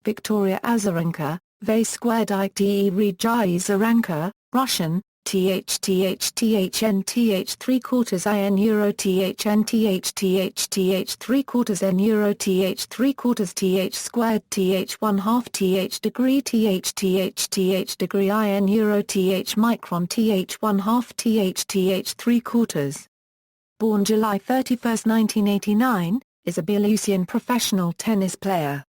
Viktoryia Azaranka, vÿikťtɔrɨja Azaranka, Russian, THTHTHN TH 3/4 IN Euro THN THTHTH 3/4 N Euro TH 3/4 TH squared TH 1/2 TH degree THTHTH degree IN Euro TH micron TH 1/2 THTH 3/4. Born July 31, 1989, is a Belarusian professional tennis player.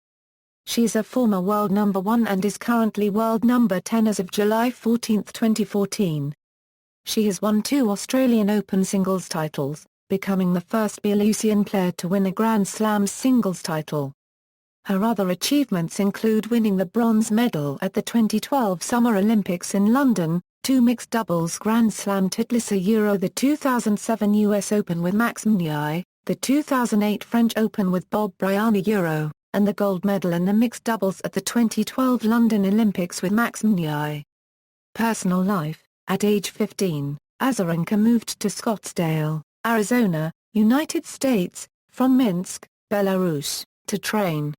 She is a former world number 1 and is currently world number 10 as of July 14, 2014. She has won 2 Australian Open singles titles, becoming the first Belarusian player to win a Grand Slam singles title. Her other achievements include winning the bronze medal at the 2012 Summer Olympics in London, 2 mixed doubles Grand Slam titles the 2007 US Open with Max Mirnyi, the 2008 French Open with Bob Bryan and the gold medal in the mixed doubles at the 2012 London Olympics with Max Mirnyi. Personal life: at age 15, Azarenka moved to Scottsdale, Arizona, United States, from Minsk, Belarus, to train.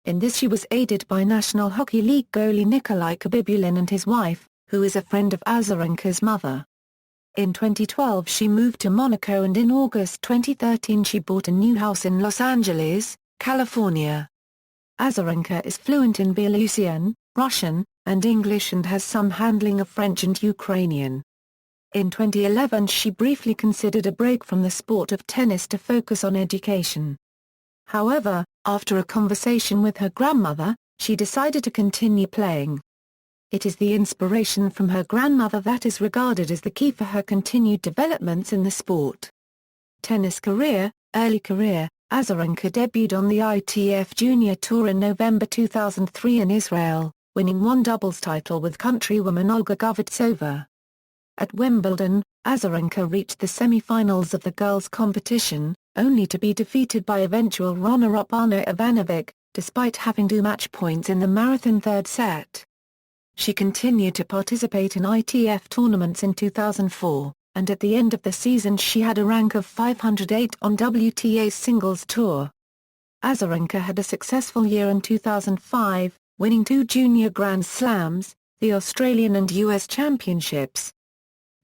In this she was aided by National Hockey League goalie Nikolai Khabibulin and his wife, who is a friend of Azarenka's mother. In 2012 she moved to Monaco and in August 2013 she bought a new house in Los Angeles, California. Azarenka is fluent in Belarusian, Russian, and English and has some handling of French and Ukrainian. In 2011 she briefly considered a break from the sport of tennis to focus on education. However, after a conversation with her grandmother, she decided to continue playing. It is the inspiration from her grandmother that is regarded as the key for her continued developments in the sport. Tennis career: early career, Azarenka debuted on the ITF Junior Tour in November 2003 in Israel, winning 1 doubles title with countrywoman Olga Gvurtsova. At Wimbledon, Azarenka reached the semi-finals of the girls' competition, only to be defeated by eventual runner-up Ana Ivanovic, despite having 2 match points in the marathon third set. She continued to participate in ITF tournaments in 2004. And at the end of the season she had a rank of 508 on WTA's singles tour. Azarenka had a successful year in 2005, winning 2 junior Grand Slams, the Australian and US Championships.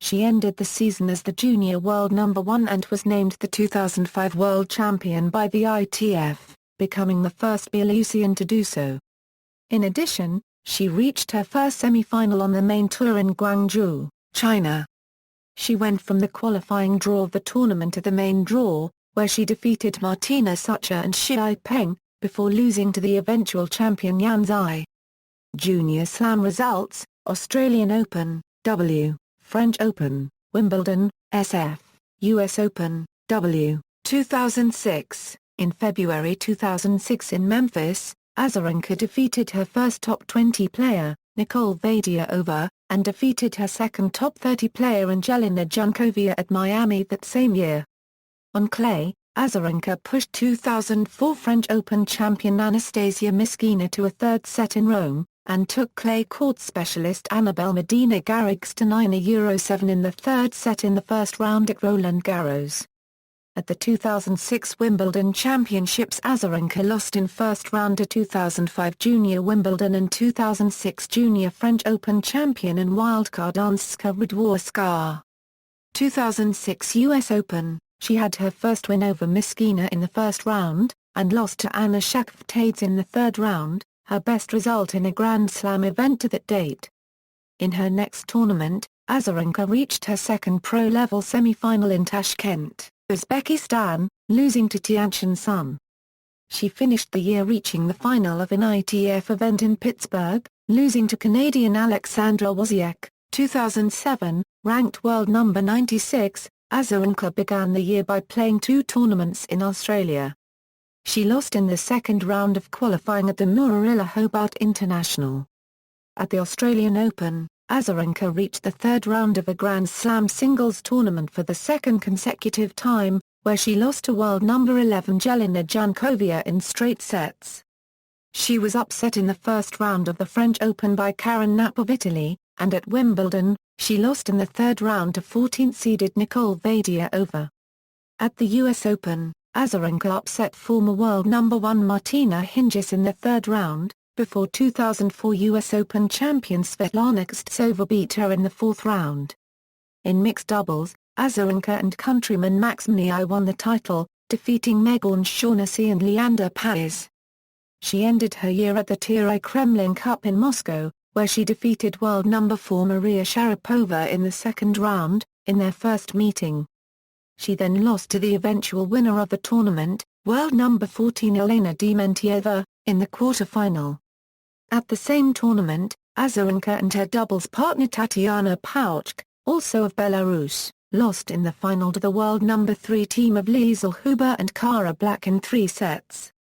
She ended the season as the junior world number 1 and was named the 2005 world champion by the ITF, becoming the first Belarusian to do so. In addition, she reached her first semi-final on the main tour in Guangzhou, China. She went from the qualifying draw of the tournament to the main draw, where she defeated Martina Sucher and Xi Peng, before losing to the eventual champion Yan Zhai. Junior Slam results: Australian Open, W, French Open, Wimbledon, SF, US Open, W, 2006. In February 2006 in Memphis, Azarenka defeated her first top 20 player, Nicole Vadiova, and defeated her second top 30 player Angelina Jankovia at Miami that same year. On clay, Azarenka pushed 2004 French Open champion Anastasia Miskina to a third set in Rome, and took clay court specialist Annabelle Medina Garrigues to 9-7 in the third set in the first round at Roland Garros. At the 2006 Wimbledon Championships Azarenka lost in first round to 2005 Junior Wimbledon and 2006 Junior French Open champion and wildcard Anska Radwanska. 2006 US Open, she had her first win over Miskina in the first round, and lost to Anna Shakhvtadze in the third round, her best result in a Grand Slam event to that date. In her next tournament, Azarenka reached her second pro-level semi-final in Tashkent, Uzbekistan, losing to Tianchen Sun. She finished the year reaching the final of an ITF event in Pittsburgh, losing to Canadian Alexandra Wozniak, 2007, ranked world number 96. Azarenka began the year by playing 2 tournaments in Australia. She lost in the second round of qualifying at the Moorilla Hobart International. At the Australian Open, Azarenka reached the third round of a Grand Slam singles tournament for the second consecutive time, where she lost to world number 11 Jelena Jankovia in straight sets. She was upset in the first round of the French Open by Karen Knapp of Italy, and at Wimbledon, she lost in the third round to 14th-seeded Nicole Vadiova. At the US Open, Azarenka upset former world number 1 Martina Hingis in the third round, before 2004 US Open champion Svetlana Kstsova beat her in the fourth round. In mixed doubles, Azarenka and countryman Max Mirnyi won the title, defeating Megan Shaughnessy and Leander Paes. She ended her year at the TI Kremlin Cup in Moscow, where she defeated world number 4 Maria Sharapova in the second round, in their first meeting. She then lost to the eventual winner of the tournament, world number 14 Elena Dementieva, in the quarter-final. At the same tournament, Azarenka and her doubles partner Tatiana Pauchk, also of Belarus, lost in the final to the world number 3 team of Liesl Huber and Cara Black in 3 sets.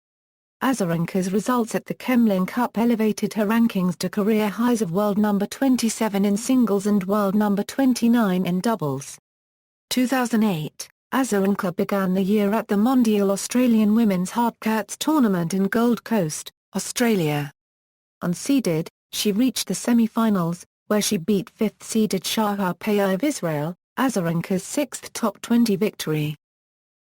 Azarenka's results at the Kremlin Cup elevated her rankings to career highs of world number 27 in singles and world number 29 in doubles. 2008, Azarenka began the year at the Mondial Australian Women's Hardcourts Tournament in Gold Coast, Australia. Unseeded, she reached the semi-finals, where she beat 5th-seeded Shahar-Peah of Israel, Azarenka's 6th top 20 victory.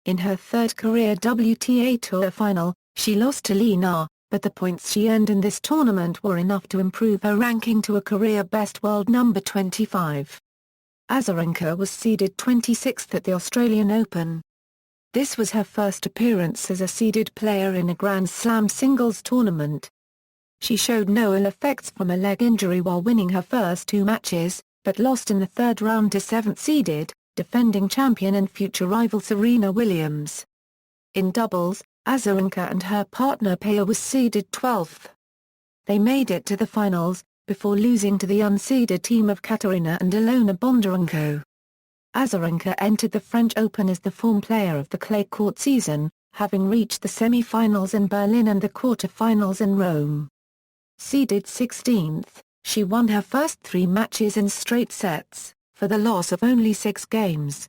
In her third career WTA Tour final, she lost to Li Na, but the points she earned in this tournament were enough to improve her ranking to a career-best world number 25. Azarenka was seeded 26th at the Australian Open. This was her first appearance as a seeded player in a Grand Slam singles tournament. She showed no ill effects from a leg injury while winning her first 2 matches, but lost in the third round to 7th-seeded, defending champion and future rival Serena Williams. In doubles, Azarenka and her partner Peah was seeded 12th. They made it to the finals, before losing to the unseeded team of Katerina and Ilona Bondarenko. Azarenka entered the French Open as the form player of the clay court season, having reached the semi-finals in Berlin and the quarter-finals in Rome. Seeded 16th, she won her first 3 matches in straight sets, for the loss of only 6 games.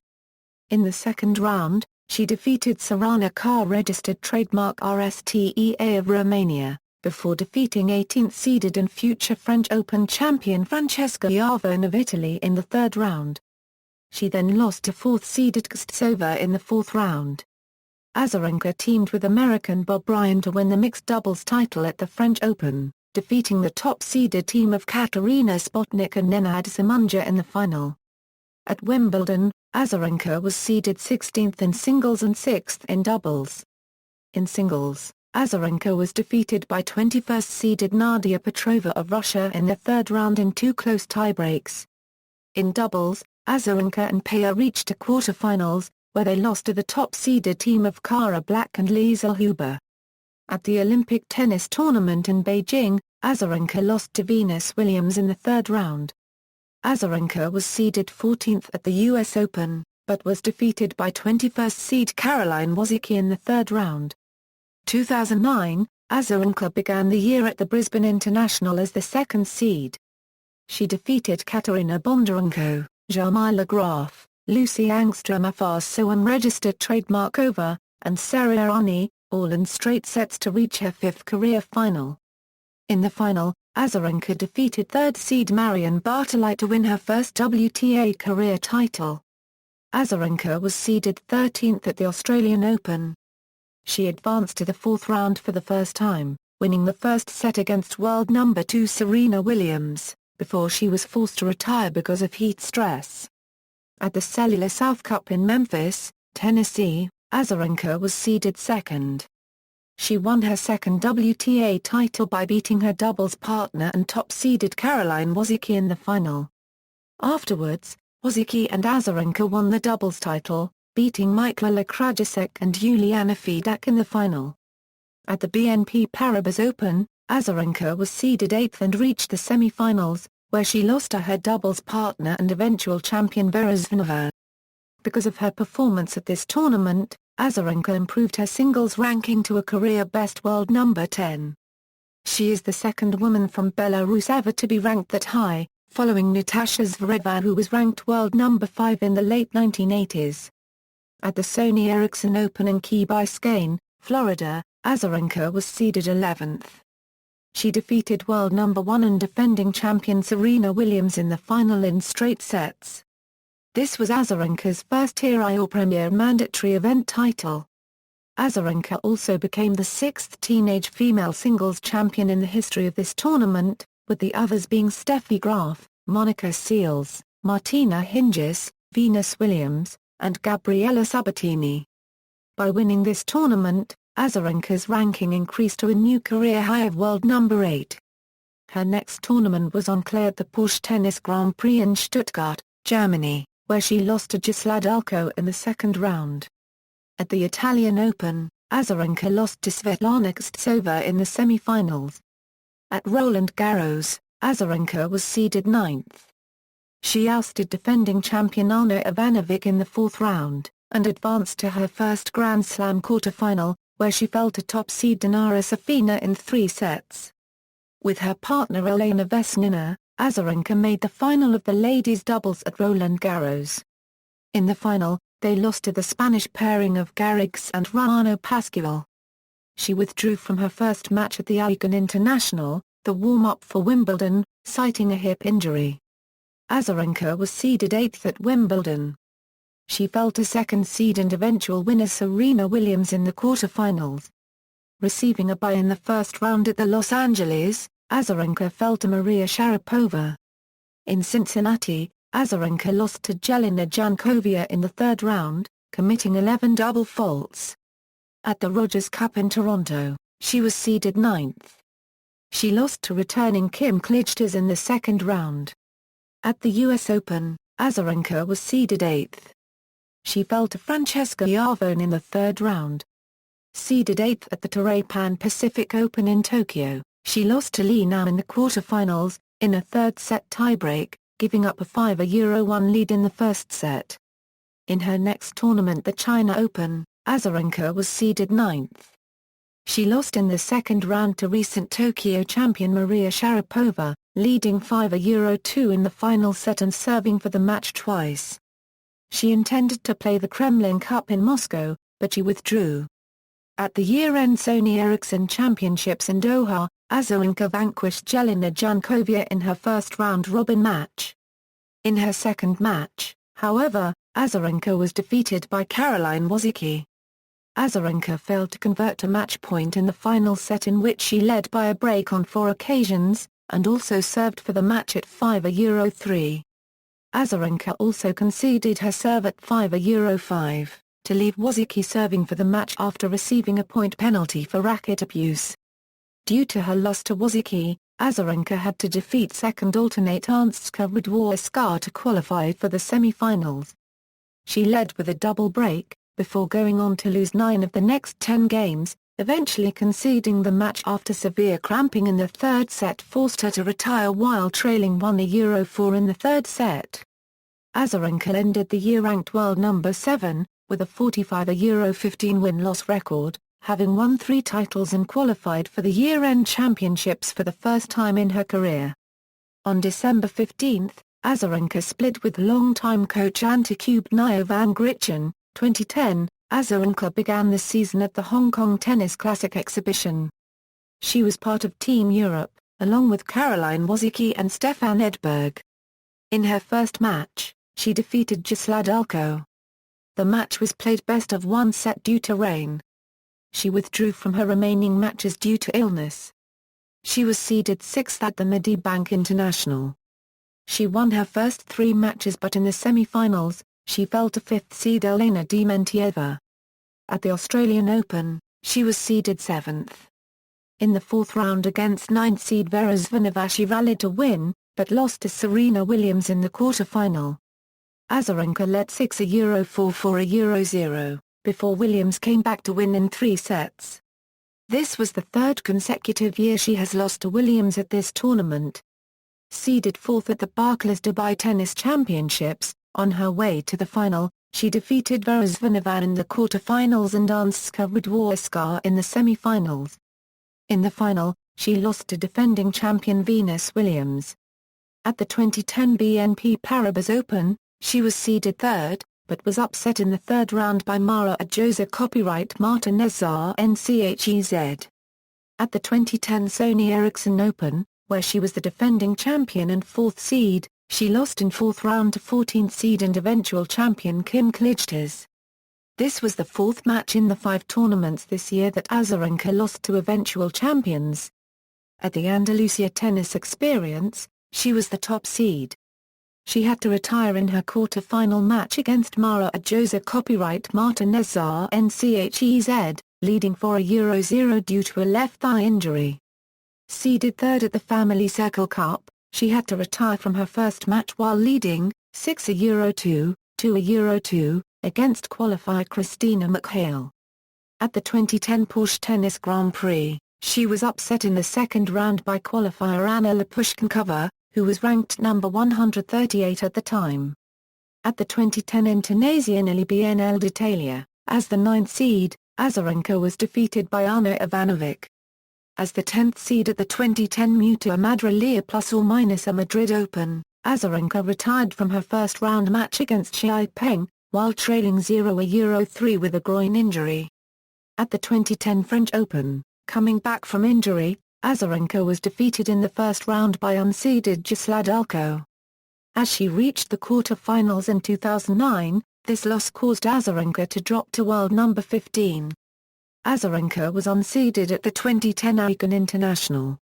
In the second round, she defeated Sorana Car-registered trademark RSTEA of Romania, before defeating 18th-seeded and future French Open champion Francesca Iavone of Italy in the third round. She then lost to 4th-seeded Kstsova in the fourth round. Azarenka teamed with American Bob Bryan to win the mixed doubles title at the French Open, defeating the top-seeded team of Katerina Spotnik and Nenad Simunja in the final. At Wimbledon, Azarenka was seeded 16th in singles and 6th in doubles. In singles, Azarenka was defeated by 21st-seeded Nadia Petrova of Russia in the third round in 2 close tiebreaks. In doubles, Azarenka and Peah reached the quarter-finals, where they lost to the top-seeded team of Cara Black and Liesl Huber. At the Olympic tennis tournament in Beijing, Azarenka lost to Venus Williams in the third round. Azarenka was seeded 14th at the US Open, but was defeated by 21st seed Caroline Wozniacki in the third round. 2009, Azarenka began the year at the Brisbane International as the second seed. She defeated Katerina Bondarenko, Jarmila Graf, Lucy Angstrom of unregistered trademark over, and Sarah Errani, all in straight sets to reach her 5th career final. In the final, Azarenka defeated third-seed Marion Bartoli to win her first WTA career title. Azarenka was seeded 13th at the Australian Open. She advanced to the fourth round for the first time, winning the first set against world number 2 Serena Williams, before she was forced to retire because of heat stress. At the Cellular South Cup in Memphis, Tennessee, Azarenka was seeded second. She won her second WTA title by beating her doubles partner and top-seeded Caroline Wozniacki in the final. Afterwards, Wozniacki and Azarenka won the doubles title, beating Michaela Krajicek and Juliana Fedak in the final. At the BNP Paribas Open, Azarenka was seeded 8th and reached the semi-finals, where she lost to her doubles partner and eventual champion Vera Zvonareva. Because of her performance at this tournament, Azarenka improved her singles ranking to a career-best world number 10. She is the second woman from Belarus ever to be ranked that high, following Natasha Zvereva, who was ranked world number 5 in the late 1980s. At the Sony Ericsson Open in Key Biscayne, Florida, Azarenka was seeded 11th. She defeated world number 1 and defending champion Serena Williams in the final in straight sets. This was Azarenka's first TI or Premier mandatory event title. Azarenka also became the sixth teenage female singles champion in the history of this tournament, with the others being Steffi Graf, Monica Seles, Martina Hingis, Venus Williams, and Gabriela Sabatini. By winning this tournament, Azarenka's ranking increased to a new career high of world number 8. Her next tournament was on clay at the Porsche Tennis Grand Prix in Stuttgart, Germany, where she lost to Gisladalko in the second round. At the Italian Open, Azarenka lost to Svetlana Kostsova in the semi-finals. At Roland Garros, Azarenka was seeded 9th. She ousted defending champion Ana Ivanovic in the fourth round, and advanced to her first Grand Slam quarter-final, where she fell to top seed Dinara Safina in 3 sets. With her partner Elena Vesnina, Azarenka made the final of the ladies' doubles at Roland Garros. In the final, they lost to the Spanish pairing of Garrigues and Ruano Pascual. She withdrew from her first match at the Aigan International, the warm-up for Wimbledon, citing a hip injury. Azarenka was seeded 8th at Wimbledon. She fell to second seed and eventual winner Serena Williams in the quarter-finals. Receiving a bye in the first round at the Los Angeles, Azarenka fell to Maria Sharapova. In Cincinnati, Azarenka lost to Jelena Jankovic in the third round, committing 11 double faults. At the Rogers Cup in Toronto, she was seeded 9th. She lost to returning Kim Clijsters in the second round. At the US Open, Azarenka was seeded 8th. She fell to Francesca Iavone in the third round. Seeded 8th at the Toray Pan Pacific Open in Tokyo, she lost to Li Na in the quarterfinals, in a third-set tiebreak, giving up a 5-1 lead in the first set. In her next tournament, the China Open, Azarenka was seeded 9th. She lost in the second round to recent Tokyo champion Maria Sharapova, leading 5-2 in the final set and serving for the match twice. She intended to play the Kremlin Cup in Moscow, but she withdrew. At the year-end Sony Ericsson Championships in Doha, Azarenka vanquished Jelena Jankovic in her first round-robin match. In her second match, however, Azarenka was defeated by Caroline Wozniacki. Azarenka failed to convert a match point in the final set, in which she led by a break on 4 occasions, and also served for the match at 5-3. Azarenka also conceded her serve at 5-5, to leave Wozniacki serving for the match after receiving a point penalty for racket abuse. Due to her loss to Wozniacki, Azarenka had to defeat second alternate Anska Radwanska to qualify for the semi-finals. She led with a double break, before going on to lose 9 of the next 10 games, eventually conceding the match after severe cramping in the third set forced her to retire while trailing 1-4 in the third set. Azarenka ended the year ranked world number 7, with a 45-15 win-loss record, having won 3 titles and qualified for the year-end championships for the first time in her career. On December 15, Azarenka split with longtime coach Ante Kubnayo van Gritchen. 2010, Azarenka began the season at the Hong Kong Tennis Classic exhibition. She was part of Team Europe, along with Caroline Wozniacki and Stefan Edberg. In her first match, she defeated Gisladalko. The match was played best of 1 set due to rain. She withdrew from her remaining matches due to illness. She was seeded 6th at the Medibank International. She won her first 3 matches, but in the semi-finals, she fell to 5th seed Elena Dementieva. At the Australian Open, she was seeded 7th. In the fourth round against 9th seed Vera Zvonareva, she rallied to win, but lost to Serena Williams in the quarter-final. Azarenka led 6-4, 4-0, before Williams came back to win in 3 sets. This was the third consecutive year she has lost to Williams at this tournament. Seeded 4th at the Barclays Dubai Tennis Championships, on her way to the final, she defeated Vera Zvonareva in the quarter-finals and Anska Radwanska in the semi-finals. In the final, she lost to defending champion Venus Williams. At the 2010 BNP Paribas Open, she was seeded 3rd, but was upset in the third round by Mara Adjosa. Copyright Martin Nezar NCHEZ. At the 2010 Sony Ericsson Open, where she was the defending champion and 4th seed, she lost in 4th round to 14th seed and eventual champion Kim Clijsters. This was the fourth match in the 5 tournaments this year that Azarenka lost to eventual champions. At the Andalusia Tennis Experience, she was the top seed. She had to retire in her quarter-final match against Mara Adjoza copyright Martinez Nchez, leading 4-0 due to a left thigh injury. Seeded third at the Family Circle Cup, she had to retire from her first match while leading 6-2, 2-2, against qualifier Christina McHale. At the 2010 Porsche Tennis Grand Prix, she was upset in the second round by qualifier Anna Lapushkankova, who was ranked number 138 at the time. At the 2010 Internazionale BNL d'Italia, as the 9th seed, Azarenka was defeated by Ana Ivanovic. As the 10th seed at the 2010 Mutua Madrileña ± a Madrid Open, Azarenka retired from her first round match against Xi Peng, while trailing 0-3 with a groin injury. At the 2010 French Open, coming back from injury, Azarenka was defeated in the first round by unseeded Jasladalko. As she reached the quarter-finals in 2009, this loss caused Azarenka to drop to world number 15. Azarenka was unseeded at the 2010 Aigan International.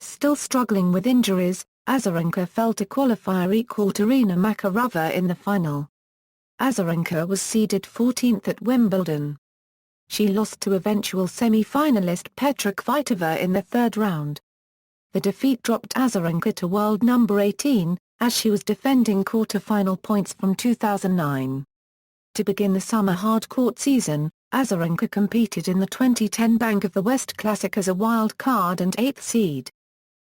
Still struggling with injuries, Azarenka fell to qualifier Ekaterina Makarova in the final. Azarenka was seeded 14th at Wimbledon. She lost to eventual semi-finalist Petra Kvitova in the third round. The defeat dropped Azarenka to world number 18, as she was defending quarter-final points from 2009. To begin the summer hard-court season, Azarenka competed in the 2010 Bank of the West Classic as a wild card and 8th seed.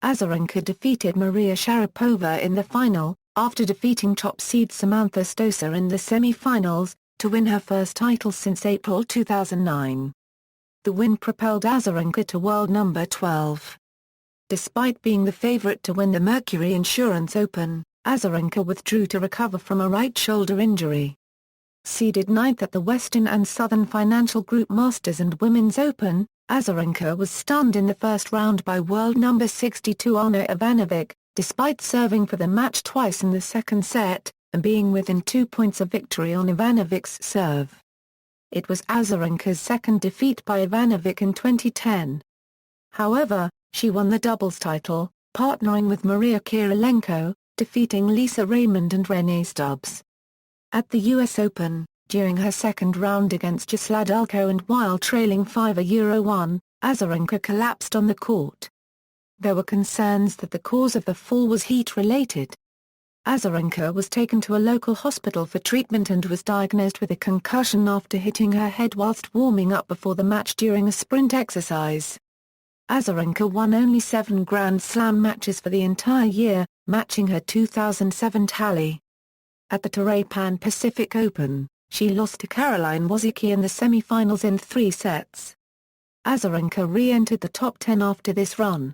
Azarenka defeated Maria Sharapova in the final, after defeating top seed Samantha Stosur in the semi-finals, to win her first title since April 2009. The win propelled Azarenka to world number 12. Despite being the favorite to win the Mercury Insurance Open, Azarenka withdrew to recover from a right shoulder injury. Seeded 9th at the Western and Southern Financial Group Masters and Women's Open, Azarenka was stunned in the first round by world number 62 Ana Ivanovic, despite serving for the match twice in the second set, and being within 2 points of victory on Ivanovic's serve. It was Azarenka's second defeat by Ivanovic in 2010. However, she won the doubles title, partnering with Maria Kirilenko, defeating Lisa Raymond and Renee Stubbs. At the US Open, during her second round against Jasladalko and while trailing 5-1, Azarenka collapsed on the court. There were concerns that the cause of the fall was heat-related. Azarenka was taken to a local hospital for treatment and was diagnosed with a concussion after hitting her head whilst warming up before the match during a sprint exercise. Azarenka won only 7 Grand Slam matches for the entire year, matching her 2007 tally. At the Torrey Pan Pacific Open, she lost to Caroline Wozniacki in the semi-finals in 3 sets. Azarenka re-entered the top 10 after this run.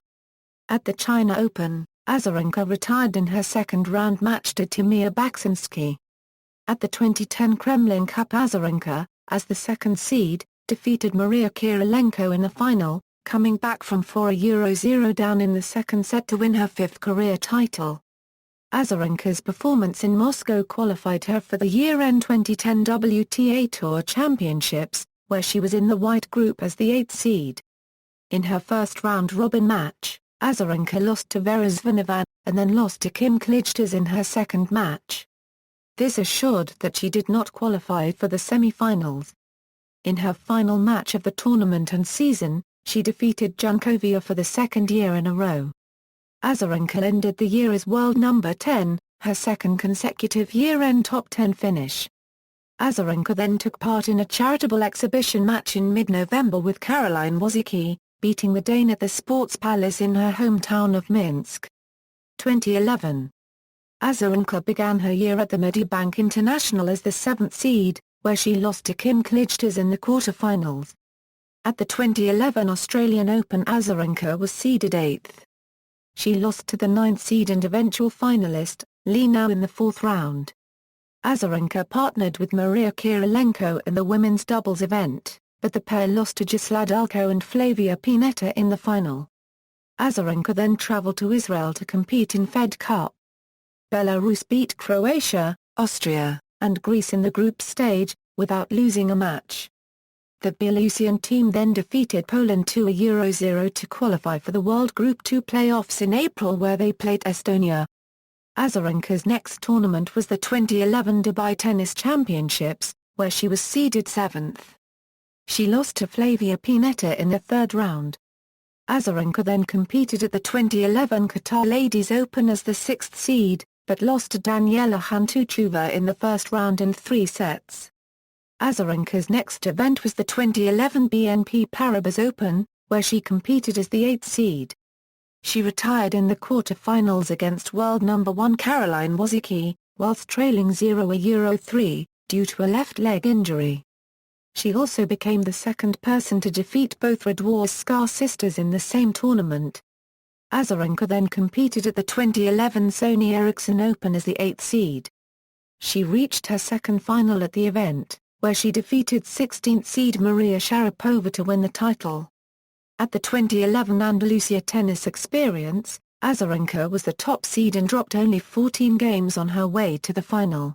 At the China Open, Azarenka retired in her second-round match to Timea Baksinski. At the 2010 Kremlin Cup, Azarenka, as the second seed, defeated Maria Kirilenko in the final, coming back from 4-0 down in the second set to win her 5th career title. Azarenka's performance in Moscow qualified her for the year-end 2010 WTA Tour Championships, where she was in the white group as the 8th seed. In her first round-robin match, Azarenka lost to Vera Zvonova, and then lost to Kim Clijsters in her second match. This assured that she did not qualify for the semi-finals. In her final match of the tournament and season, she defeated Jankovic for the second year in a row. Azarenka ended the year as world number 10, her second consecutive year-end top 10 finish. Azarenka then took part in a charitable exhibition match in mid-November with Caroline Wozniacki, beating the Dane at the Sports Palace in her hometown of Minsk. 2011. Azarenka began her year at the Medibank International as the 7th seed, where she lost to Kim Clijsters in the quarter-finals. At the 2011 Australian Open, Azarenka was seeded 8th. She lost to the 9th seed and eventual finalist, Li Na, in the 4th round. Azarenka partnered with Maria Kirilenko in the women's doubles event, but the pair lost to Jasladalko and Flavia Pennetta in the final. Azarenka then traveled to Israel to compete in Fed Cup. Belarus beat Croatia, Austria, and Greece in the group stage, without losing a match. The Belarusian team then defeated Poland 2-0 to qualify for the World Group 2 playoffs in April, where they played Estonia. Azarenka's next tournament was the 2011 Dubai Tennis Championships, where she was seeded 7th. She lost to Flavia Pennetta in the third round. Azarenka then competed at the 2011 Qatar Ladies Open as the 6th seed, but lost to Daniela Hantuchova in the first round in 3 sets. Azarenka's next event was the 2011 BNP Paribas Open, where she competed as the 8th seed. She retired in the quarter-finals against world number 1 Caroline Wozniacki, whilst trailing 0-3, due to a left leg injury. She also became the second person to defeat both Radwanska sisters in the same tournament. Azarenka then competed at the 2011 Sony Ericsson Open as the 8th seed. She reached her second final at the event, where she defeated 16th seed Maria Sharapova to win the title. At the 2011 Andalusia Tennis Experience, Azarenka was the top seed and dropped only 14 games on her way to the final.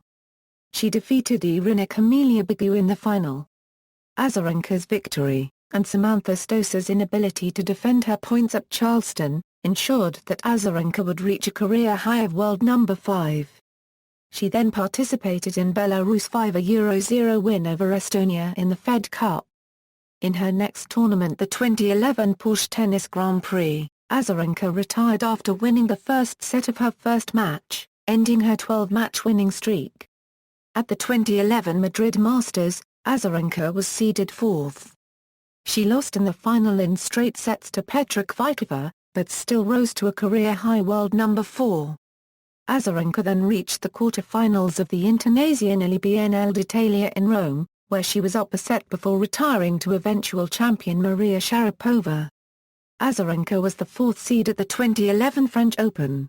She defeated Irina Camelia Begu in the final. Azarenka's victory, and Samantha Stosa's inability to defend her points at Charleston, ensured that Azarenka would reach a career high of world number 5. She then participated in Belarus' 5-0 win over Estonia in the Fed Cup. In her next tournament, the 2011 Porsche Tennis Grand Prix, Azarenka retired after winning the first set of her first match, ending her 12-match winning streak. At the 2011 Madrid Masters, Azarenka was seeded 4th. She lost in the final in straight sets to Petra Kvitova, but still rose to a career-high world number 4. Azarenka then reached the quarter-finals of the Internazionale Biennale d'Italia in Rome, where she was up a set before retiring to eventual champion Maria Sharapova. Azarenka was the 4th seed at the 2011 French Open.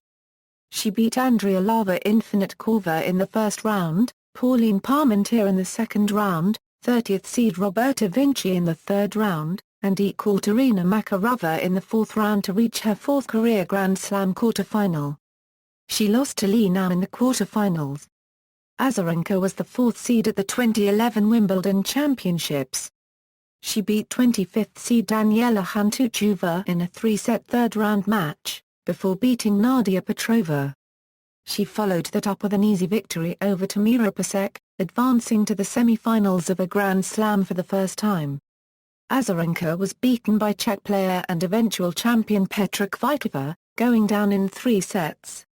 She beat Andrea Lava Infinite Corva in the first round, Pauline Parmentier in the second round, 30th seed Roberta Vinci in the third round, and Ekaterina Makarova in the fourth round to reach her 4th career Grand Slam quarter-final. She lost to Li Na in the quarter-finals. Azarenka was the 4th seed at the 2011 Wimbledon Championships. She beat 25th seed Daniela Hantuchova in a 3-set third-round match, before beating Nadia Petrova. She followed that up with an easy victory over Tamira Pasek, advancing to the semi-finals of a Grand Slam for the first time. Azarenka was beaten by Czech player and eventual champion Petra Kvitova, going down in 3 sets.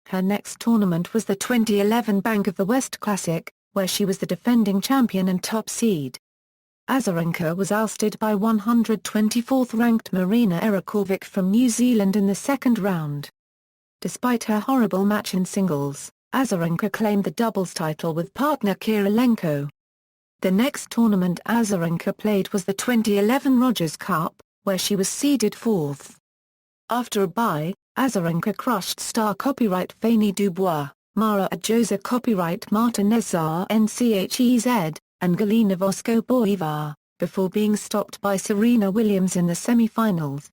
Her next tournament was the 2011 Bank of the West Classic, where she was the defending champion and top seed. Azarenka was ousted by 124th-ranked Marina Erakovic from New Zealand in the second round. Despite her horrible match in singles, Azarenka claimed the doubles title with partner Kirilenko. The next tournament Azarenka played was the 2011 Rogers Cup, where she was seeded 4th. After a bye, Azarenka crushed star copyright Fanny Dubois, Mara Adjoza copyright Marta Nezar Nchez, and Galina Voskoboeva, before being stopped by Serena Williams in the semi-finals.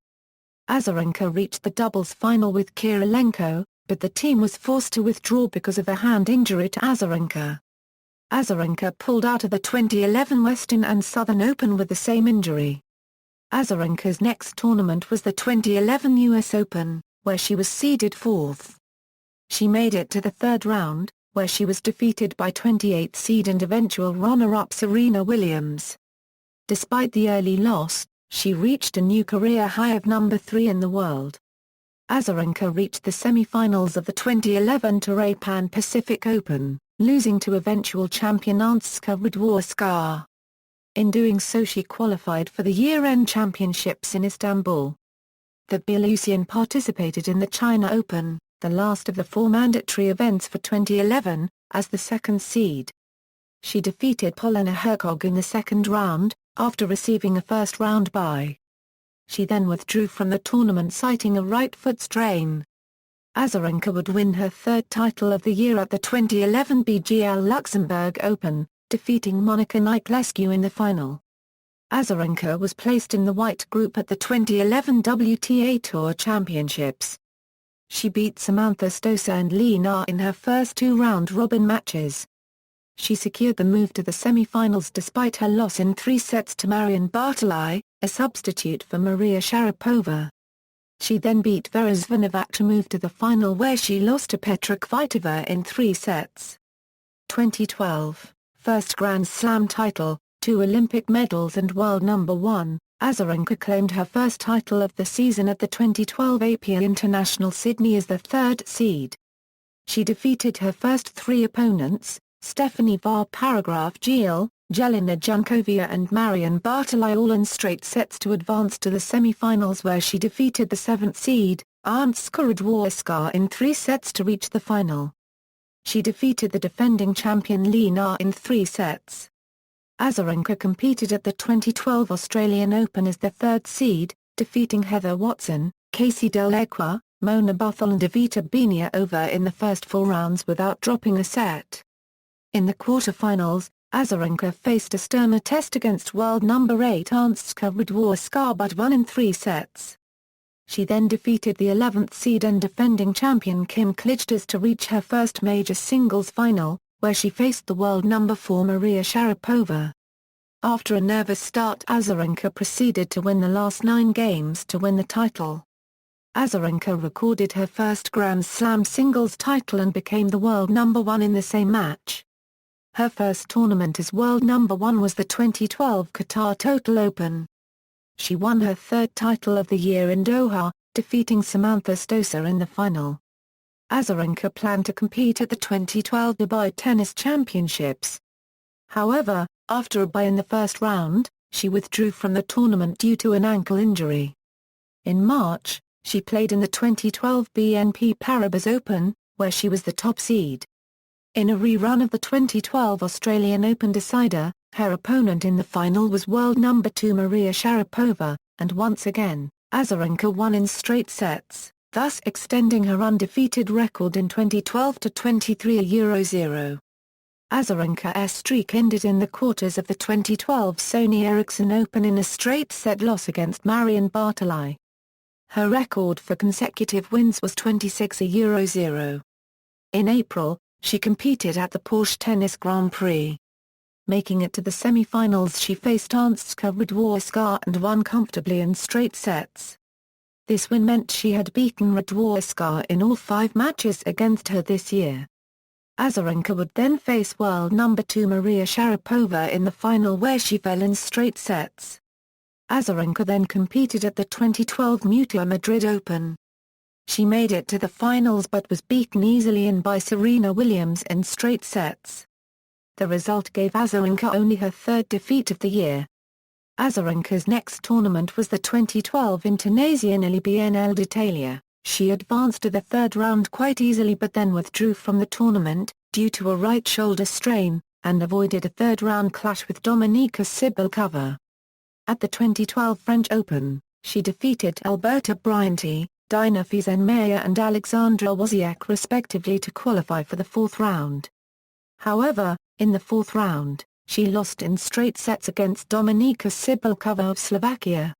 Azarenka reached the doubles final with Kirilenko, but the team was forced to withdraw because of a hand injury to Azarenka. Azarenka pulled out of the 2011 Western and Southern Open with the same injury. Azarenka's next tournament was the 2011 US Open, where she was seeded 4th. She made it to the third round, where she was defeated by 28th seed and eventual runner-up Serena Williams. Despite the early loss, she reached a new career high of number 3 in the world. Azarenka reached the semi-finals of the 2011 Torrey Pan Pacific Open, losing to eventual champion Anska Radwanska. In doing so she qualified for the year-end championships in Istanbul. The Belarusian participated in the China Open, the last of the 4 mandatory events for 2011, as the second seed. She defeated Polina Hercog in the second round, after receiving a first-round bye. She then withdrew from the tournament citing a right foot strain. Azarenka would win her 3rd title of the year at the 2011 BGL Luxembourg Open, defeating Monica Niculescu in the final. Azarenka was placed in the white group at the 2011 WTA Tour Championships. She beat Samantha Stosa and Li Na in her first 2 round-robin matches. she secured the move to the semi-finals despite her loss in 3 sets to Marion Bartoli, a substitute for Maria Sharapova. She then beat Vera Zvonareva to move to the final where she lost to Petra Kvitova in 3 sets. 2012, first Grand Slam title, 2 Olympic medals and world number 1, Azarenka claimed her first title of the season at the 2012 AP International Sydney as the 3rd seed. She defeated her first 3 opponents, Stephanie Var-Paragraf-Gil, Jelena Jankovia and Marion Bartoli, all in straight sets to advance to the semi-finals where she defeated the 7th seed, Arntska Radwanska, in 3 sets to reach the final. She defeated the defending champion Lena in 3 sets. Azarenka competed at the 2012 Australian Open as the 3rd seed, defeating Heather Watson, Casey Dell'Equa, Mona Buthel and Evita Beniova in the first 4 rounds without dropping a set. In the quarter-finals, Azarenka faced a sterner test against world number 8 Arntska Radwanska but won in 3 sets. She then defeated the 11th seed and defending champion Kim Clijsters to reach her first major singles final, where she faced the world number 4 Maria Sharapova. After a nervous start, Azarenka proceeded to win the last 9 games to win the title. Azarenka recorded her first Grand Slam singles title and became the world number 1 in the same match. Her first tournament as world number 1 was the 2012 Qatar Total Open. She won her 3rd title of the year in Doha, defeating Samantha Stosur in the final. Azarenka planned to compete at the 2012 Dubai Tennis Championships. However, after a bye in the first round, she withdrew from the tournament due to an ankle injury. In March, she played in the 2012 BNP Paribas Open, where she was the top seed. In a rerun of the 2012 Australian Open decider, her opponent in the final was world number 2 Maria Sharapova, and once again, Azarenka won in straight sets, thus extending her undefeated record in 2012 to 23-0. Azarenka's streak ended in the quarters of the 2012 Sony Ericsson Open in a straight set loss against Marion Bartoli. Her record for consecutive wins was 26-0. In April, she competed at the Porsche Tennis Grand Prix. Making it to the semi-finals, she faced Arntska Radwanska and won comfortably in straight sets. This win meant she had beaten Radwanska in all 5 matches against her this year. Azarenka would then face world number 2 Maria Sharapova in the final where she fell in straight sets. Azarenka then competed at the 2012 Mutua Madrid Open. She made it to the finals but was beaten easily by Serena Williams in straight sets. The result gave Azarenka only her 3rd defeat of the year. Azarenka's next tournament was the 2012 Internazionale BNL d'Italia. She advanced to the 3rd round quite easily but then withdrew from the tournament, due to a right shoulder strain, and avoided a 3rd round clash with Dominika Cibulkova. At the 2012 French Open, she defeated Alberta Bryantty, Dina Fiesenmeyer and Alexandra Wozniak respectively to qualify for the 4th round. However, in the 4th round, she lost in straight sets against Dominika Cibulkova of Slovakia.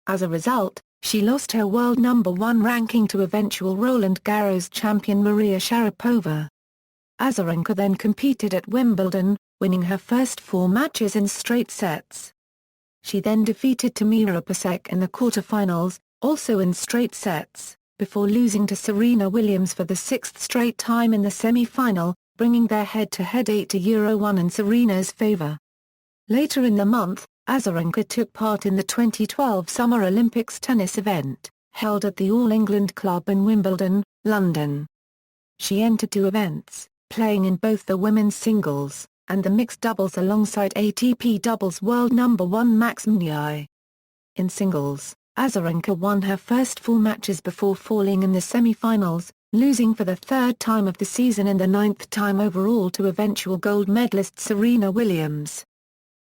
As a result, she lost her world number 1 ranking to eventual Roland Garros champion Maria Sharapova. Azarenka then competed at Wimbledon, winning her first 4 matches in straight sets. She then defeated Tamira Pasek in the quarterfinals, also in straight sets, before losing to Serena Williams for the 6th straight time in the semi-final, bringing their head-to-head 8-1 in Serena's favor. Later in the month, Azarenka took part in the 2012 Summer Olympics tennis event, held at the All England Club in Wimbledon, London. She entered 2 events, playing in both the women's singles and the mixed doubles alongside ATP doubles world number 1 Max Mirnyi. In singles, Azarenka won her first 4 matches before falling in the semi-finals, losing for the 3rd time of the season and the 9th time overall to eventual gold medalist Serena Williams.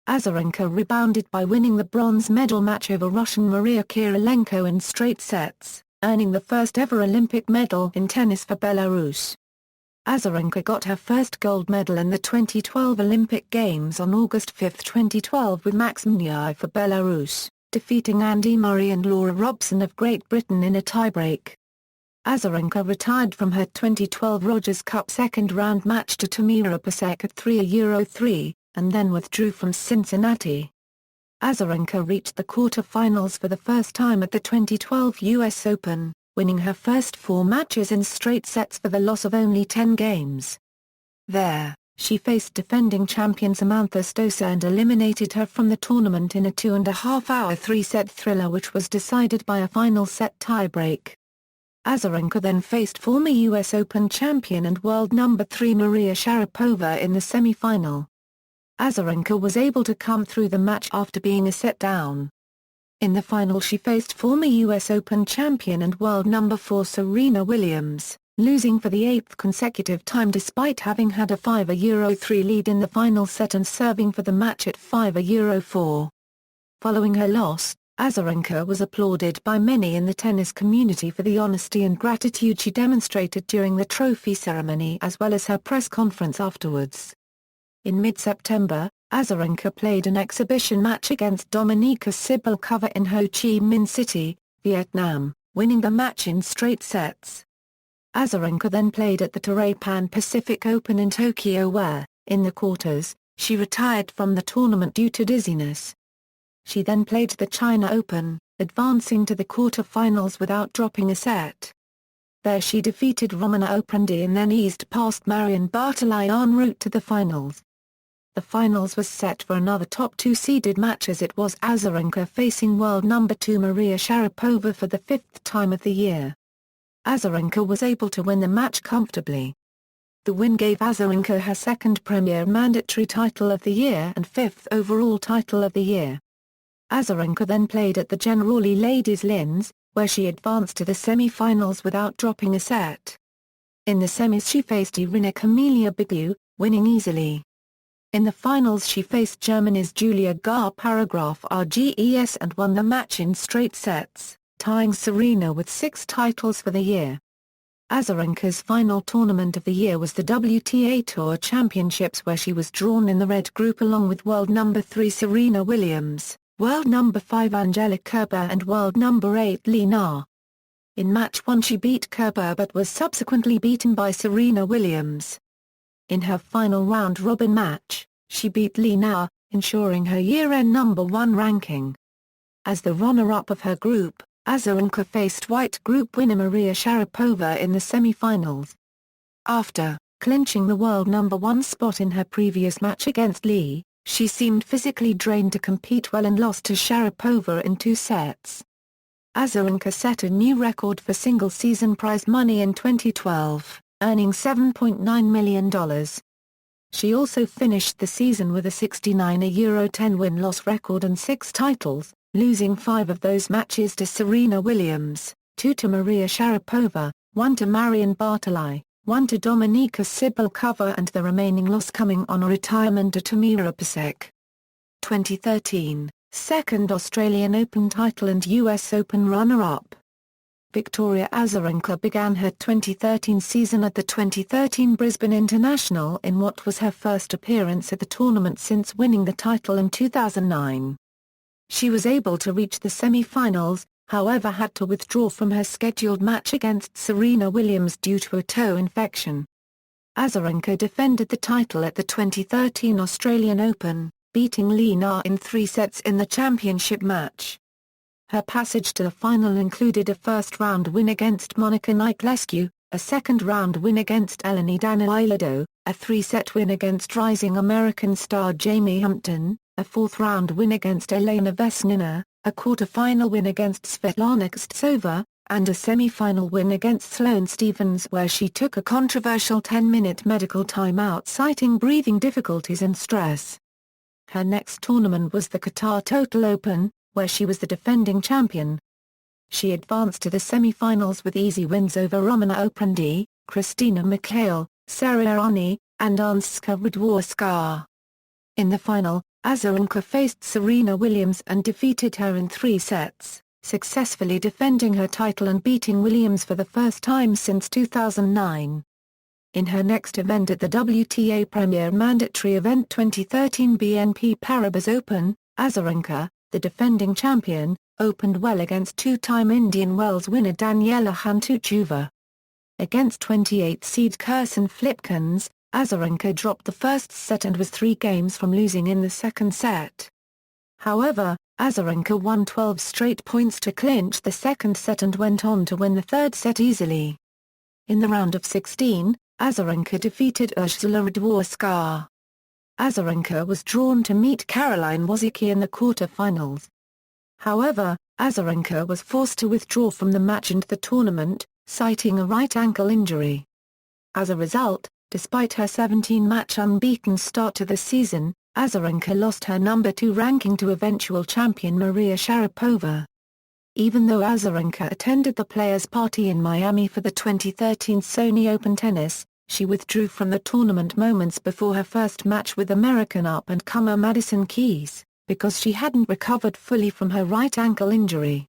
Azarenka rebounded by winning the bronze medal match over Russian Maria Kirilenko in straight sets, earning the first ever Olympic medal in tennis for Belarus. Azarenka got her first gold medal in the 2012 Olympic Games on August 5, 2012 with Max Mirnyi for Belarus, defeating Andy Murray and Laura Robson of Great Britain in a tiebreak. Azarenka retired from her 2012 Rogers Cup second-round match to Tamira Pasek at 3-3, and then withdrew from Cincinnati. Azarenka reached the quarter-finals for the first time at the 2012 US Open, winning her first 4 matches in straight sets for the loss of only 10 games. There, she faced defending champion Samantha Stosa and eliminated her from the tournament in a 2.5-hour 3-set thriller which was decided by a final set tiebreak. Azarenka then faced former US Open champion and world number 3 Maria Sharapova in the semi-final. Azarenka was able to come through the match after being a set down. In the final she faced former US Open champion and world number 4 Serena Williams, losing for the 8th consecutive time despite having had a 5-3 lead in the final set and serving for the match at 5-4. Following her loss, Azarenka was applauded by many in the tennis community for the honesty and gratitude she demonstrated during the trophy ceremony as well as her press conference afterwards. In mid-September, Azarenka played an exhibition match against Dominika Cibulkova in Ho Chi Minh City, Vietnam, winning the match in straight sets. Azarenka then played at the Toray Pan Pacific Open in Tokyo where, in the quarters, she retired from the tournament due to dizziness. She then played the China Open, advancing to the quarter-finals without dropping a set. There she defeated Romana Oprandi and then eased past Marion Bartoli en route to the finals. The finals was set for another top 2 seeded match as it was Azarenka facing world number 2 Maria Sharapova for the 5th time of the year. Azarenka was able to win the match comfortably. The win gave Azarenka her 2nd Premier Mandatory Title of the Year and 5th overall Title of the Year. Azarenka then played at the Generali Ladies Linz, where she advanced to the semi-finals without dropping a set. In the semis she faced Irina Camelia Begu, winning easily. In the finals she faced Germany's Julia Gar-Paragraph RGES and won the match in straight sets, tying Serena with 6 titles for the year. Azarenka's final tournament of the year was the WTA Tour Championships where she was drawn in the red group along with world number 3 Serena Williams, world number 5 Angelique Kerber and world number 8 Li Na. In match 1 she beat Kerber but was subsequently beaten by Serena Williams. In her final round-robin match, she beat Li Na, ensuring her year-end number 1 ranking. As the runner-up of her group, Azarenka faced white group winner Maria Sharapova in the semi-finals. After clinching the world number 1 spot in her previous match against Li, she seemed physically drained to compete well and lost to Sharapova in 2 sets. Azarenka set a new record for single-season prize money in 2012. Earning $7.9 million. She also finished the season with a 69-10 win-loss record and 6 titles, losing 5 of those matches to Serena Williams, 2 to Maria Sharapova, 1 to Marion Bartoli, 1 to Dominika Cibulkova and the remaining loss coming on a retirement to Tamira Pasek. 2013, 2nd Australian Open title and US Open runner-up. Viktoryia Azaranka began her 2013 season at the 2013 Brisbane International in what was her first appearance at the tournament since winning the title in 2009. She was able to reach the semi-finals, however had to withdraw from her scheduled match against Serena Williams due to a toe infection. Azarenka defended the title at the 2013 Australian Open, beating Li Na in 3 sets in the championship match. Her passage to the final included a first-round win against Monica Niculescu, a second-round win against Eleni Daniilado, a 3-set win against rising American star Jamie Hampton, a 4th-round win against Elena Vesnina, a quarter-final win against Svetlana Kostsova, and a semi-final win against Sloane Stephens where she took a controversial 10-minute medical timeout citing breathing difficulties and stress. Her next tournament was the Qatar Total Open, where she was the defending champion. She advanced to the semi-finals with easy wins over Romana Oprandi, Christina Mikhail, Sarah Errani, and Anska Radwanska. In the final, Azarenka faced Serena Williams and defeated her in 3 sets, successfully defending her title and beating Williams for the first time since 2009. In her next event at the WTA Premier Mandatory Event 2013 BNP Paribas Open, Azarenka, the defending champion, opened well against 2-time Indian Wells winner Daniela Hantuchova. Against 28th seed Kirsten Flipkens, Azarenka dropped the first set and was 3 games from losing in the second set. However, Azarenka won 12 straight points to clinch the second set and went on to win the third set easily. In the round of 16, Azarenka defeated Ursula Radwanska. Azarenka was drawn to meet Caroline Wozniacki in the quarter-finals. However, Azarenka was forced to withdraw from the match and the tournament, citing a right ankle injury. As a result, despite her 17-match unbeaten start to the season, Azarenka lost her number 2 ranking to eventual champion Maria Sharapova. Even though Azarenka attended the Players' Party in Miami for the 2013 Sony Open Tennis, she withdrew from the tournament moments before her first match with American up-and-comer Madison Keys, because she hadn't recovered fully from her right ankle injury.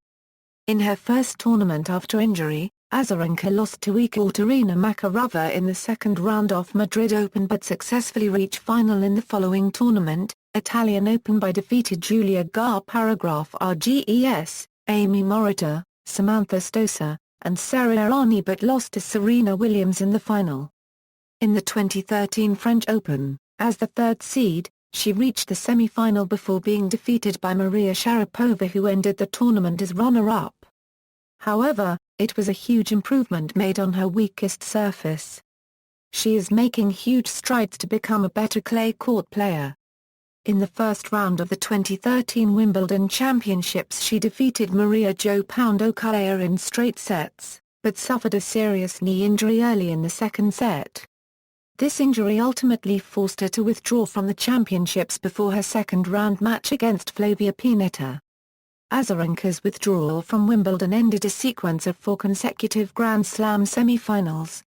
In her first tournament after injury, Azarenka lost to Ekaterina Makarova in the second round of Madrid Open but successfully reached final in the following tournament, Italian Open, by defeated Julia Gar Rges, Amy Morita, Samantha Stosur, and Sarah Errani, but lost to Serena Williams in the final. In the 2013 French Open, as the third seed, she reached the semi-final before being defeated by Maria Sharapova, who ended the tournament as runner-up. However, it was a huge improvement made on her weakest surface. She is making huge strides to become a better clay court player. In the first round of the 2013 Wimbledon Championships, she defeated Maria Jo Pound-Okaya in straight sets, but suffered a serious knee injury early in the second set. This injury ultimately forced her to withdraw from the championships before her second-round match against Flavia Pennetta. Azarenka's withdrawal from Wimbledon ended a sequence of 4 consecutive Grand Slam semi-finals.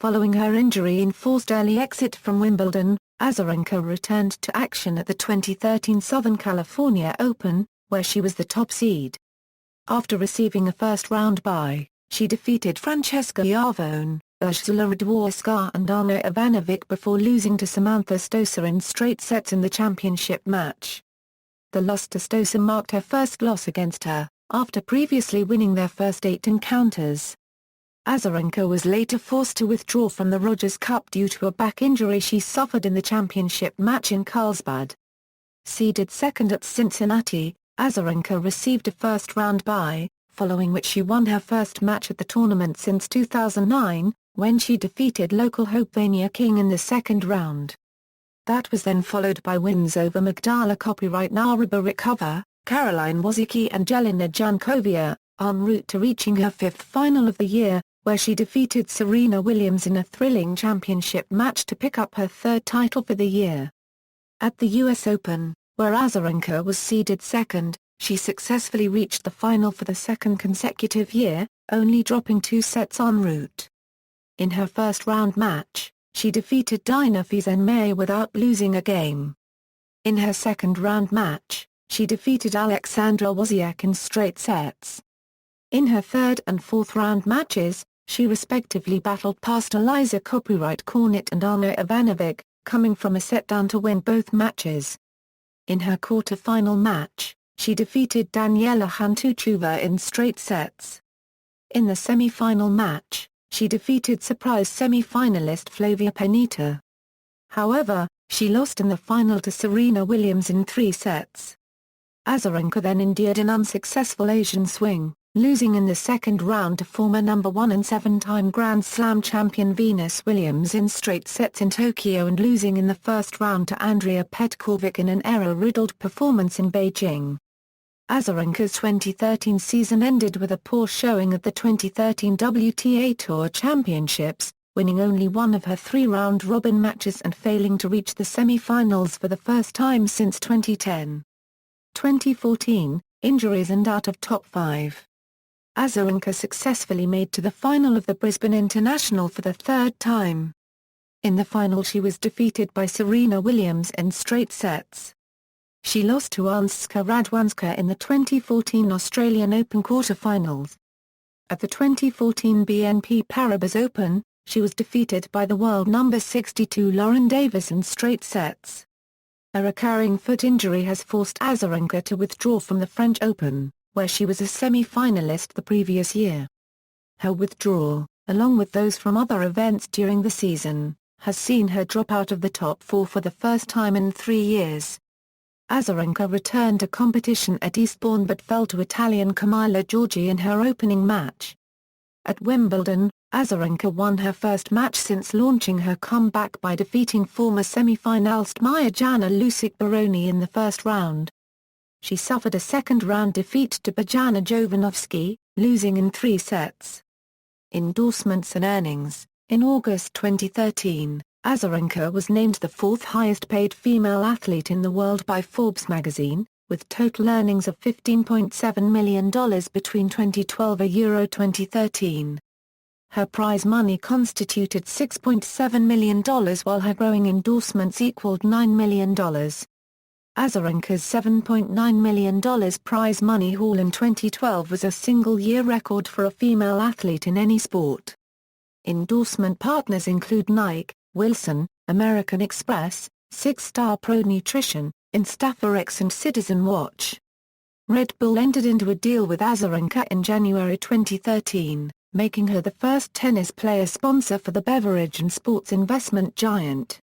Following her injury and forced early exit from Wimbledon, Azarenka returned to action at the 2013 Southern California Open, where she was the top seed. After receiving a first-round bye, she defeated Francesca Iavone, Ursula Radwanska and Ana Ivanovic before losing to Samantha Stosur in straight sets in the championship match. The loss to Stosur marked her first loss against her, after previously winning their first 8 encounters. Azarenka was later forced to withdraw from the Rogers Cup due to a back injury she suffered in the championship match in Carlsbad. Seeded second at Cincinnati, Azarenka received a first-round bye, following which she won her first match at the tournament since 2009, when she defeated local hope Vania King in the second round. That was then followed by wins over Magdala Copyright Narabirikova, Caroline Wozniacki and Jelena Jankovic, en route to reaching her 5th final of the year, where she defeated Serena Williams in a thrilling championship match to pick up her 3rd title for the year. At the US Open, where Azarenka was seeded second, she successfully reached the final for the 2nd consecutive year, only dropping 2 sets en route. In her first-round match, she defeated Dina Fizan-May without losing a game. In her second-round match, she defeated Alexandra Wozniak in straight sets. In her third and fourth-round matches, she respectively battled past Eliza Copyright Cornet and Ana Ivanovic, coming from a set down to win both matches. In her quarter-final match, she defeated Daniela Hantuchova in straight sets. In the semi-final match, she defeated surprise semi-finalist Flavia Pennetta. However, she lost in the final to Serena Williams in 3 sets. Azarenka then endured an unsuccessful Asian swing, losing in the second round to former number 1 and 7-time Grand Slam champion Venus Williams in straight sets in Tokyo and losing in the first round to Andrea Petkovic in an error-riddled performance in Beijing. Azarenka's 2013 season ended with a poor showing at the 2013 WTA Tour Championships, winning only one of her 3 round-robin matches and failing to reach the semi-finals for the first time since 2010. 2014, injuries and out of top 5. Azarenka successfully made to the final of the Brisbane International for the 3rd time. In the final she was defeated by Serena Williams in straight sets. She lost to Anska Radwanska in the 2014 Australian Open quarter-finals. At the 2014 BNP Paribas Open, she was defeated by the world number 62 Lauren Davis in straight sets. A recurring foot injury has forced Azarenka to withdraw from the French Open, where she was a semi-finalist the previous year. Her withdrawal, along with those from other events during the season, has seen her drop out of the top 4 for the first time in 3 years. Azarenka returned to competition at Eastbourne but fell to Italian Camilla Giorgi in her opening match. At Wimbledon, Azarenka won her first match since launching her comeback by defeating former semi-finalist Mirjana Lucic Baroni in the first round. She suffered a second-round defeat to Bojana Jovanovski, losing in 3 sets. Endorsements and earnings. In August 2013, Azarenka was named the 4th highest-paid female athlete in the world by Forbes magazine, with total earnings of $15.7 million between 2012 and €2013. Her prize money constituted $6.7 million while her growing endorsements equaled $9 million. Azarenka's $7.9 million prize money haul in 2012 was a single-year record for a female athlete in any sport. Endorsement partners include Nike, Wilson, American Express, Six Star Pro Nutrition, Instaforex and Citizen Watch. Red Bull entered into a deal with Azarenka in January 2013, making her the first tennis player sponsor for the beverage and sports investment giant.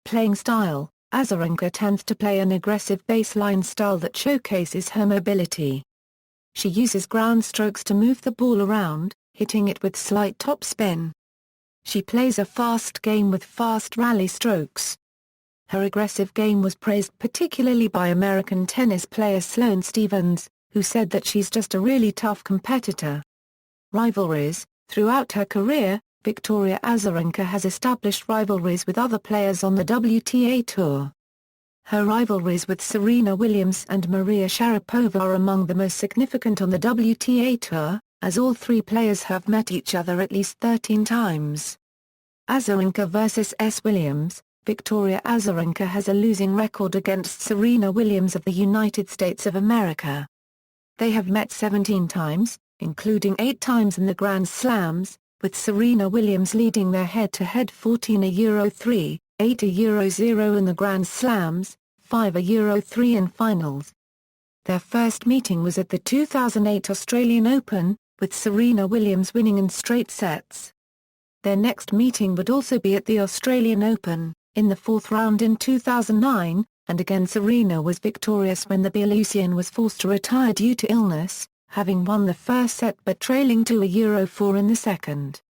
Playing style. Azarenka tends to play an aggressive baseline style that showcases her mobility. She uses ground strokes to move the ball around, hitting it with slight topspin. She plays a fast game with fast rally strokes. Her aggressive game was praised particularly by American tennis player Sloane Stephens, who said that she's just a really tough competitor. Rivalries. Throughout her career, Viktoryia Azaranka has established rivalries with other players on the WTA Tour. Her rivalries with Serena Williams and Maria Sharapova are among the most significant on the WTA Tour, as all 3 players have met each other at least 13 times. Azarenka vs. S. Williams. Viktoryia Azarenka has a losing record against Serena Williams of the United States of America. They have met 17 times, including 8 times in the Grand Slams, with Serena Williams leading their head-to-head 14-3, 8-0 in the Grand Slams, 5-3 in finals. Their first meeting was at the 2008 Australian Open, with Serena Williams winning in straight sets. Their next meeting would also be at the Australian Open, in the 4th round in 2009, and again Serena was victorious when the Belarusian was forced to retire due to illness, having won the first set but trailing 2-4 in the second.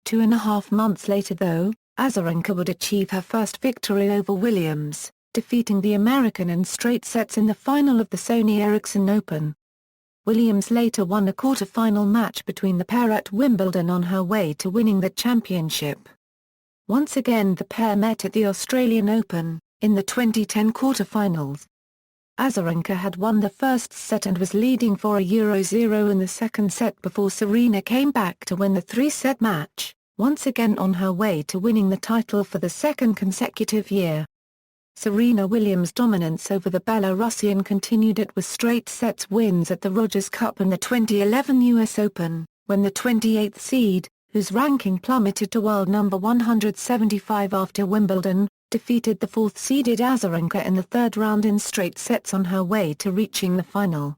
2.5 months later though, Azarenka would achieve her first victory over Williams, defeating the American in straight sets in the final of the Sony Ericsson Open. Williams later won a quarter-final match between the pair at Wimbledon on her way to winning the championship. Once again the pair met at the Australian Open, in the 2010 quarter-finals. Azarenka had won the first set and was leading 4-0 in the second set before Serena came back to win the 3-set match, once again on her way to winning the title for the second consecutive year. Serena Williams' dominance over the Belarusian continued with straight sets wins at the Rogers Cup and the 2011 US Open, when the 28th seed, whose ranking plummeted to world number 175 after Wimbledon, defeated the 4th-seeded Azarenka in the 3rd round in straight sets on her way to reaching the final.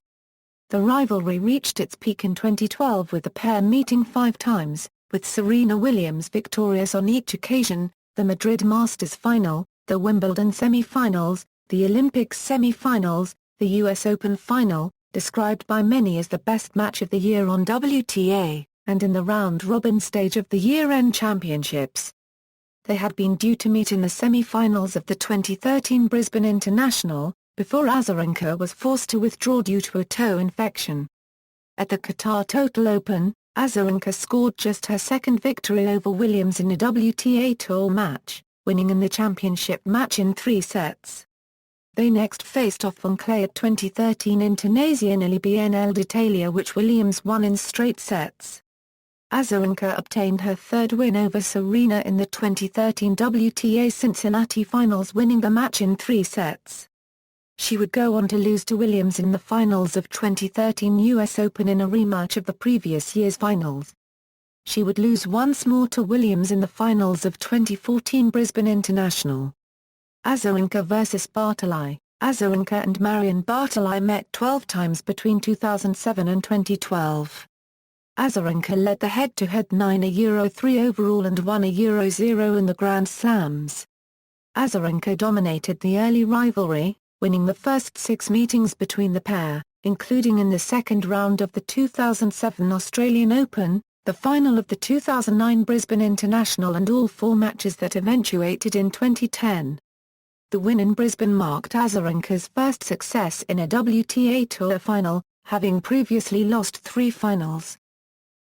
The rivalry reached its peak in 2012 with the pair meeting 5 times, with Serena Williams victorious on each occasion, the Madrid Masters Final, the Wimbledon semi-finals, the Olympics semi-finals, the US Open Final, described by many as the best match of the year on WTA, and in the round-robin stage of the year-end championships. They had been due to meet in the semi-finals of the 2013 Brisbane International, before Azarenka was forced to withdraw due to a toe infection. At the Qatar Total Open, Azarenka scored just her second victory over Williams in a WTA Tour match, winning in the championship match in 3 sets. They next faced off on clay at 2013 Internazionale BNL d'Italia, which Williams won in straight sets. Azarenka obtained her 3rd win over Serena in the 2013 WTA Cincinnati Finals, winning the match in 3 sets. She would go on to lose to Williams in the finals of 2013 US Open in a rematch of the previous year's finals. She would lose once more to Williams in the finals of 2014 Brisbane International. Azarenka vs. Bartoli. Azarenka and Marion Bartoli met 12 times between 2007 and 2012. Azarenka led the head-to-head 9 3 overall and 1 0 in the Grand Slams. Azarenka dominated the early rivalry, winning the first 6 meetings between the pair, including in the second round of the 2007 Australian Open, the final of the 2009 Brisbane International and all 4 matches that eventuated in 2010. The win in Brisbane marked Azarenka's first success in a WTA Tour final, having previously lost 3 finals.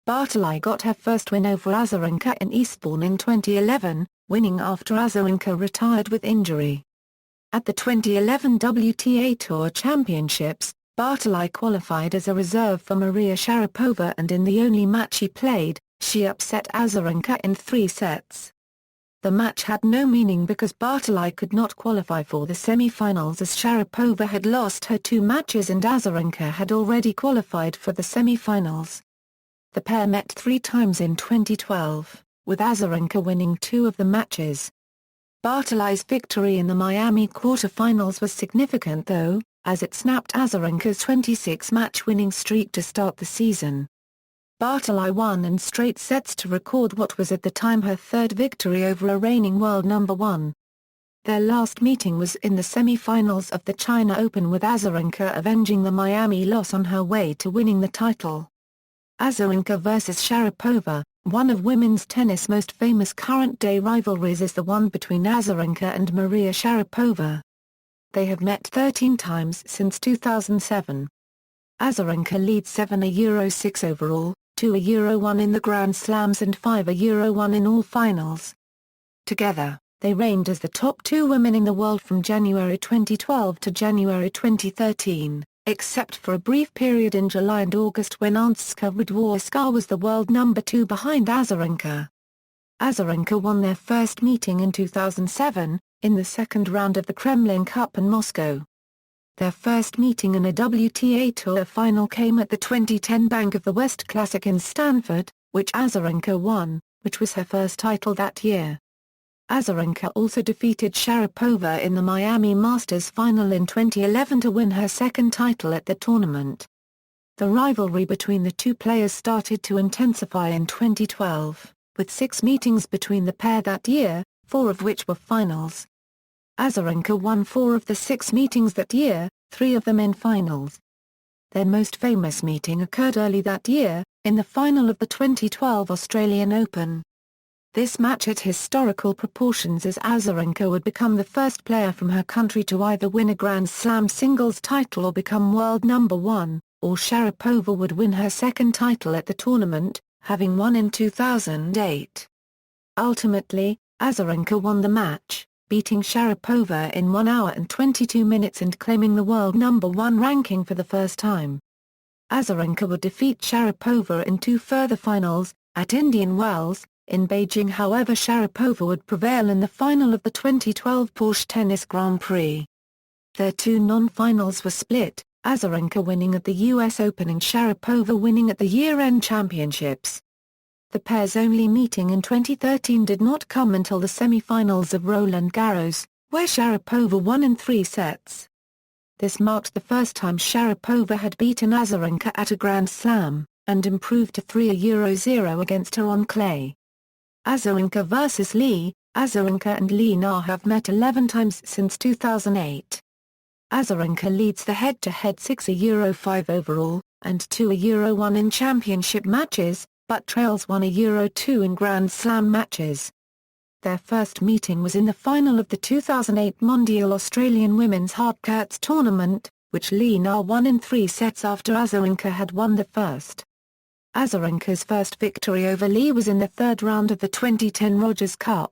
Bartoli got her first win over Azarenka in Eastbourne in 2011, winning after Azarenka retired with injury. At the 2011 WTA Tour Championships, Bartoli qualified as a reserve for Maria Sharapova and in the only match she played, she upset Azarenka in 3 sets. The match had no meaning because Bartoli could not qualify for the semi-finals as Sharapova had lost her 2 matches and Azarenka had already qualified for the semi-finals. The pair met 3 times in 2012, with Azarenka winning 2 of the matches. Bartoli's victory in the Miami quarter-finals was significant though, as it snapped Azarenka's 26-match winning streak to start the season. Bartoli won in straight sets to record what was at the time her 3rd victory over a reigning world number 1. Their last meeting was in the semi-finals of the China Open with Azarenka avenging the Miami loss on her way to winning the title. Azarenka vs Sharapova, one of women's tennis' most famous current-day rivalries is the one between Azarenka and Maria Sharapova. They have met 13 times since 2007. Azarenka leads 7-6 overall, 2-1 in the Grand Slams and 5-1 in all finals. Together, they reigned as the top 2 women in the world from January 2012 to January 2013, except for a brief period in July and August when Anska Radwanska was the world number 2 behind Azarenka. Azarenka won their first meeting in 2007, in the second round of the Kremlin Cup in Moscow. Their first meeting in a WTA Tour final came at the 2010 Bank of the West Classic in Stanford, which Azarenka won, which was her first title that year. Azarenka also defeated Sharapova in the Miami Masters final in 2011 to win her 2nd title at the tournament. The rivalry between the 2 players started to intensify in 2012, with 6 meetings between the pair that year, 4 of which were finals. Azarenka won 4 of the 6 meetings that year, 3 of them in finals. Their most famous meeting occurred early that year, in the final of the 2012 Australian Open. This match had historical proportions as Azarenka would become the first player from her country to either win a Grand Slam singles title or become world number 1, or Sharapova would win her 2nd title at the tournament, having won in 2008. Ultimately, Azarenka won the match, beating Sharapova in 1 hour and 22 minutes and claiming the world number 1 ranking for the first time. Azarenka would defeat Sharapova in 2 further finals, at Indian Wells, in Beijing. However, Sharapova would prevail in the final of the 2012 Porsche Tennis Grand Prix. Their 2 non-finals were split, Azarenka winning at the US Open and Sharapova winning at the year-end championships. The pair's only meeting in 2013 did not come until the semi-finals of Roland Garros, where Sharapova won in 3 sets. This marked the first time Sharapova had beaten Azarenka at a Grand Slam, and improved to 3-0 against her on clay. Azarenka vs Lee. Azarenka and Lee Na have met 11 times since 2008. Azarenka leads the head-to-head 6-5 overall, and 2-1 in championship matches, but trails 1-2 in Grand Slam matches. Their first meeting was in the final of the 2008 Mondial Australian Women's Hardcourts Tournament, which Lee Na won in 3 sets after Azarenka had won the first. Azarenka's first victory over Lee was in the 3rd round of the 2010 Rogers Cup.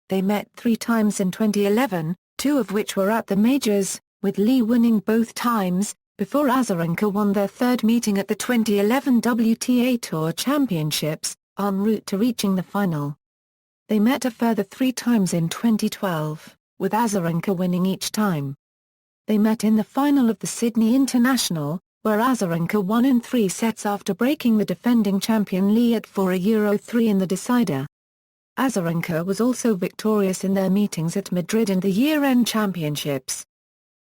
They met 3 times in 2011, 2 of which were at the majors, with Lee winning both times, before Azarenka won their 3rd meeting at the 2011 WTA Tour Championships, en route to reaching the final. They met a further 3 times in 2012, with Azarenka winning each time. They met in the final of the Sydney International, where Azarenka won in 3 sets after breaking the defending champion Lee at 4-3 in the decider. Azarenka was also victorious in their meetings at Madrid and the year-end championships.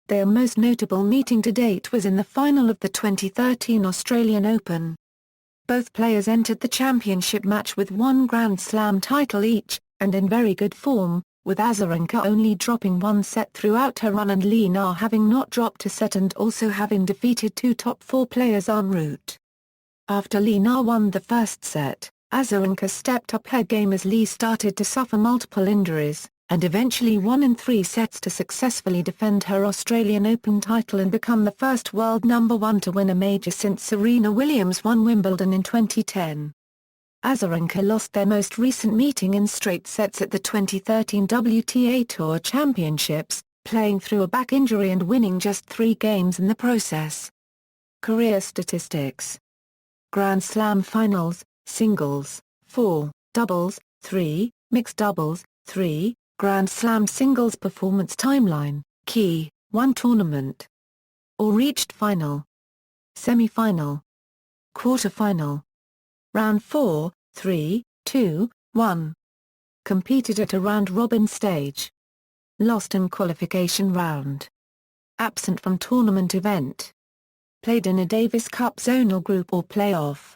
Their most notable meeting to date was in the final of the 2013 Australian Open. Both players entered the championship match with one Grand Slam title each, and in very good form, with Azarenka only dropping one set throughout her run and Lina having not dropped a set and also having defeated two top 4 players en route. After Lina won the first set, Azarenka stepped up her game as Lee started to suffer multiple injuries, and eventually won in 3 sets to successfully defend her Australian Open title and become the first world number 1 to win a major since Serena Williams won Wimbledon in 2010. Azarenka lost their most recent meeting in straight sets at the 2013 WTA Tour Championships, playing through a back injury and winning just 3 games in the process. Career statistics: Grand Slam finals, singles, 4, doubles, 3, mixed doubles, 3, Grand Slam singles performance timeline, key, 1 tournament. Or reached final. Semi-final. Quarter-final. Round 4, 3, 2, 1. Competed at a round-robin stage. Lost in qualification round. Absent from tournament event. Played in a Davis Cup zonal group or playoff.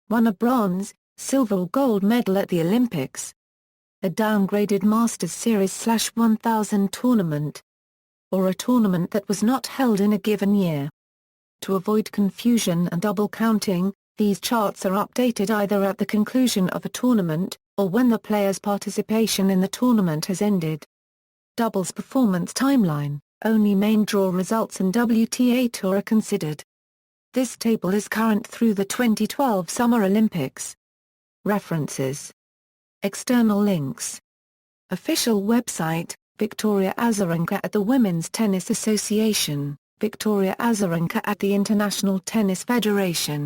Won a bronze, silver or gold medal at the Olympics. A downgraded Masters Series/1000 tournament. Or a tournament that was not held in a given year. To avoid confusion and double counting, these charts are updated either at the conclusion of a tournament, or when the player's participation in the tournament has ended. Doubles performance timeline: only main draw results and WTA Tour are considered. This table is current through the 2012 Summer Olympics. References. External links. Official website, Viktoryia Azaranka at the Women's Tennis Association, Viktoryia Azaranka at the International Tennis Federation.